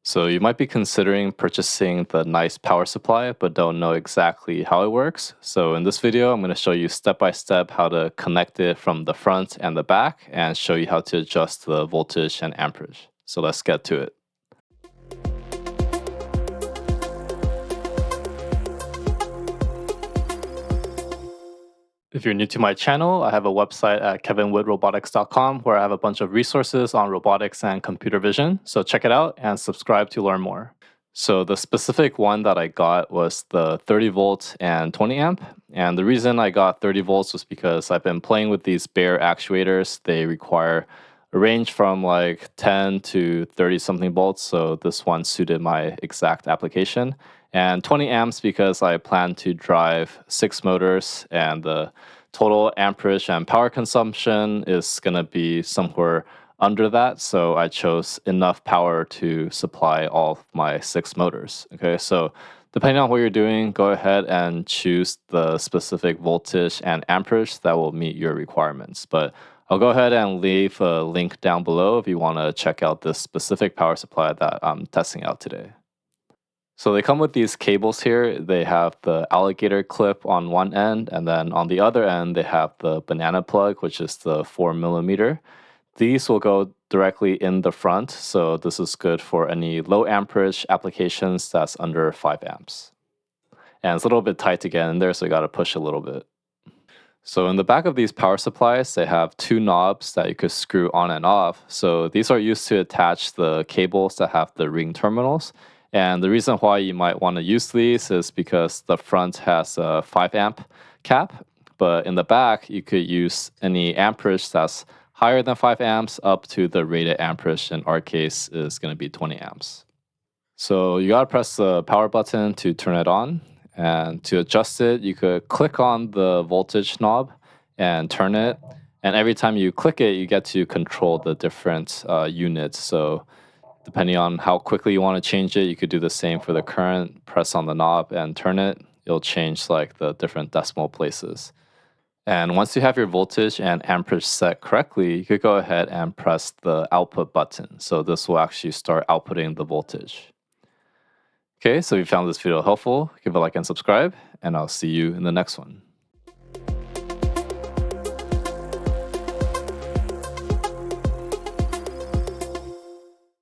So you might be considering purchasing the nice power supply, but don't know exactly how it works. So in this video, I'm going to show you step by step how to connect it from the front and the back and show you how to adjust the voltage and amperage. So let's get to it. If you're new to my channel, I have a website at kevinwoodrobotics.com where I have a bunch of resources on robotics and computer vision. So check it out and subscribe to learn more. So the specific one that I got was the 30 volt and 20 amp. And the reason I got 30 volts was because I've been playing with these Baer actuators. They require a range from like 10 to 30 something volts. So this one suited my exact application. And 20 amps because I plan to drive 6 motors, and the total amperage and power consumption is going to be somewhere under that. So I chose enough power to supply all of my 6 motors. Okay, so depending on what you're doing, go ahead and choose the specific voltage and amperage that will meet your requirements. But I'll go ahead and leave a link down below if you want to check out this specific power supply that I'm testing out today. So they come with these cables here. They have the alligator clip on one end, and then on the other end, they have the banana plug, which is the 4mm. These will go directly in the front, so this is good for any low amperage applications that's under 5 amps. And it's a little bit tight to get in there, so you got to push a little bit. So in the back of these power supplies, they have 2 knobs that you could screw on and off. So these are used to attach the cables that have the ring terminals. And the reason why you might want to use these is because the front has a 5 amp cap, but in the back, you could use any amperage that's higher than 5 amps up to the rated amperage. In our case, is going to be 20 amps. So you got to press the power button to turn it on. And to adjust it, you could click on the voltage knob and turn it. And every time you click it, you get to control the different units. So depending on how quickly you want to change it, you could do the same for the current. Press on the knob and turn it. It'll change like the different decimal places. And once you have your voltage and amperage set correctly, you could go ahead and press the output button. So this will actually start outputting the voltage. Okay, so if you found this video helpful, give a like and subscribe, and I'll see you in the next one.